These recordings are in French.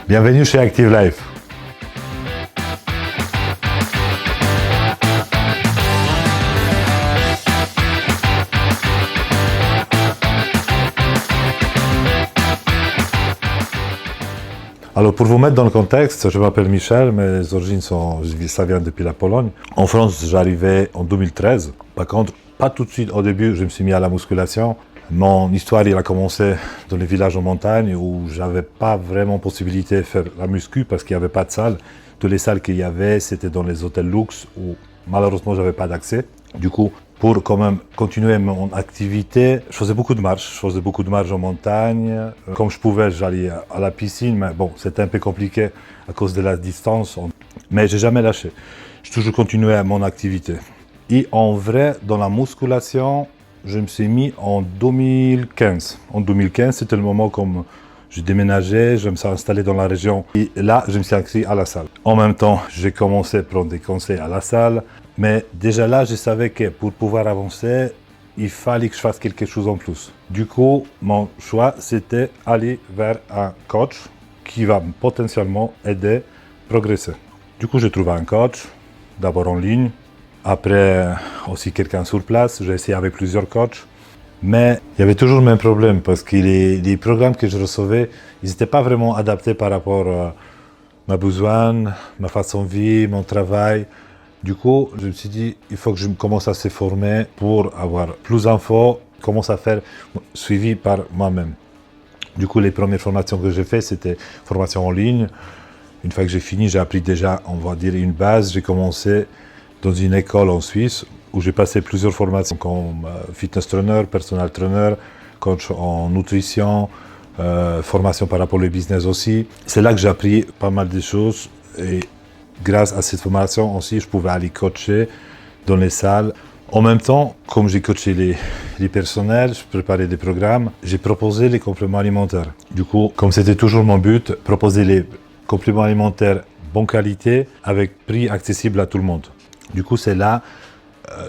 Bienvenue chez Active Life. Alors pour vous mettre dans le contexte, je m'appelle Michel, mes origines ça vient depuis la Pologne. En France, j'arrivais en 2013. Par contre, pas tout de suite au début, je me suis mis à la musculation. Mon histoire, il a commencé dans les villages en montagne où j'avais pas vraiment possibilité de faire la muscu parce qu'il n'y avait pas de salle. Toutes les salles qu'il y avait, c'était dans les hôtels luxe où malheureusement, j'avais pas d'accès. Du coup, pour quand même continuer mon activité, je faisais beaucoup de marches. Je faisais beaucoup de marches en montagne. Comme je pouvais, j'allais à la piscine, mais bon, c'était un peu compliqué à cause de la distance. Mais j'ai jamais lâché. J'ai toujours continué mon activité. Et en vrai, dans la musculation, je me suis mis en 2015. En 2015, c'était le moment comme je déménageais, je me suis installé dans la région. Et là, je me suis inscrit à la salle. En même temps, j'ai commencé à prendre des conseils à la salle. Mais déjà là, je savais que pour pouvoir avancer, il fallait que je fasse quelque chose en plus. Du coup, mon choix, c'était aller vers un coach qui va potentiellement aider à progresser. Du coup, j'ai trouvé un coach, d'abord en ligne. Après, aussi quelqu'un sur place. J'ai essayé avec plusieurs coachs. Mais il y avait toujours le même problème parce que les programmes que je recevais, ils n'étaient pas vraiment adaptés par rapport à ma besoin, ma façon de vivre, mon travail. Du coup, je me suis dit, il faut que je commence à se former pour avoir plus d'infos, commence à faire suivi par moi-même. Du coup, les premières formations que j'ai faites, c'était formation en ligne. Une fois que j'ai fini, j'ai appris déjà, on va dire, une base. J'ai commencé dans une école en Suisse où j'ai passé plusieurs formations comme fitness trainer, personal trainer, coach en nutrition, formation par rapport au business aussi. C'est là que j'ai appris pas mal de choses et grâce à cette formation aussi, je pouvais aller coacher dans les salles. En même temps, comme j'ai coaché les personnels, je préparais des programmes, j'ai proposé les compléments alimentaires. Du coup, comme c'était toujours mon but, proposer les compléments alimentaires bonne qualité avec prix accessible à tout le monde. Du coup, c'est là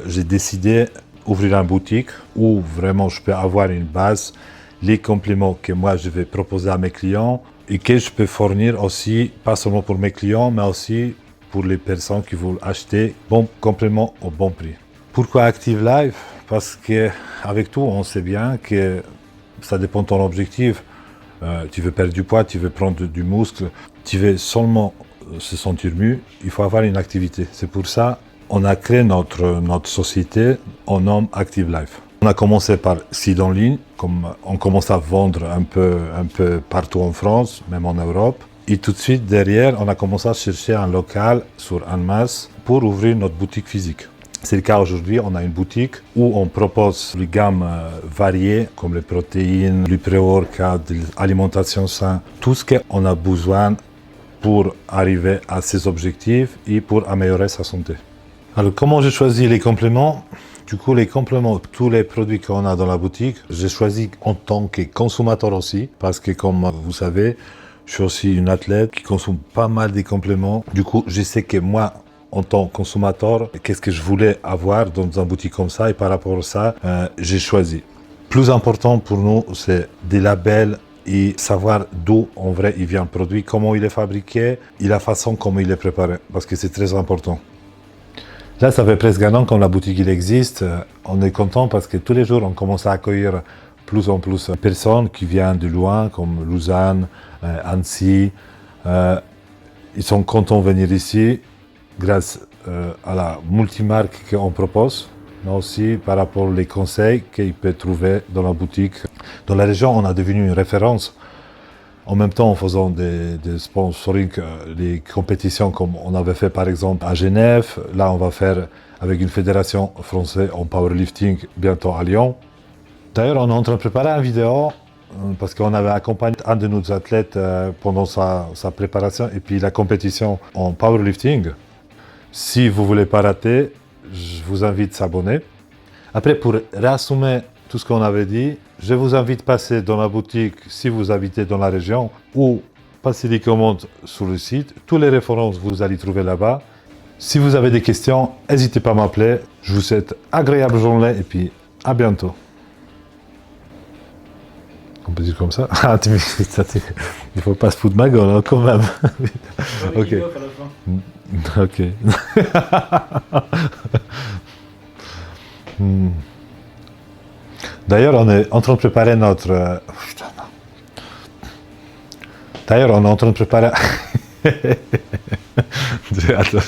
j'ai décidé d'ouvrir une boutique où vraiment je peux avoir une base, les compléments que moi je vais proposer à mes clients et que je peux fournir aussi, pas seulement pour mes clients, mais aussi pour les personnes qui veulent acheter bons compléments au bon prix. Pourquoi Active Life? Parce qu'avec tout, on sait bien que ça dépend de ton objectif. Tu veux perdre du poids, tu veux prendre du muscle, tu veux seulement se sentir mieux, il faut avoir une activité. C'est pour ça on a créé notre société au nom Active Life. On a commencé par site en ligne, comme on commence à vendre un peu partout en France, même en Europe. Et tout de suite derrière, on a commencé à chercher un local sur Annemasse pour ouvrir notre boutique physique. C'est le cas aujourd'hui, on a une boutique où on propose des gammes variées comme les protéines, le pré-workout, l'alimentation saine, tout ce qu'on a besoin pour arriver à ses objectifs et pour améliorer sa santé. Alors, comment j'ai choisi les compléments? Du coup, les compléments, tous les produits qu'on a dans la boutique, j'ai choisi en tant que consommateur aussi, parce que comme vous savez, je suis aussi une athlète qui consomme pas mal de compléments. Du coup, je sais que moi, en tant que consommateur, qu'est-ce que je voulais avoir dans une boutique comme ça, et par rapport à ça, j'ai choisi. Plus important pour nous, c'est des labels et savoir d'où en vrai il vient le produit, comment il est fabriqué et la façon comment il est préparé, parce que c'est très important. Là, ça fait presque un an que la boutique il existe. On est content parce que tous les jours, on commence à accueillir plus en plus de personnes qui viennent de loin, comme Lausanne, Annecy. Ils sont contents de venir ici grâce à la multimarque qu'on propose, mais aussi par rapport aux conseils qu'ils peuvent trouver dans la boutique. Dans la région, on a devenu une référence. En même temps, en faisant des sponsoring, des compétitions comme on avait fait par exemple à Genève. Là, on va faire avec une fédération française en powerlifting bientôt à Lyon. D'ailleurs, on est en train de préparer une vidéo parce qu'on avait accompagné un de nos athlètes pendant sa préparation et puis la compétition en powerlifting. Si vous ne voulez pas rater, je vous invite à s'abonner. Après, pour réassumer tout ce qu'on avait dit, je vous invite à passer dans la boutique si vous habitez dans la région ou passer des commandes sur le site. Toutes les références, vous allez trouver là-bas. Si vous avez des questions, n'hésitez pas à m'appeler. Je vous souhaite agréable journée et puis à bientôt. On peut dire comme ça. Ah, il faut pas se foutre de ma gueule, hein, quand même. Ok. Ok. Hmm. D'ailleurs, on est en train de préparer notre... putain, non. D'ailleurs, on est en train de préparer... Attends,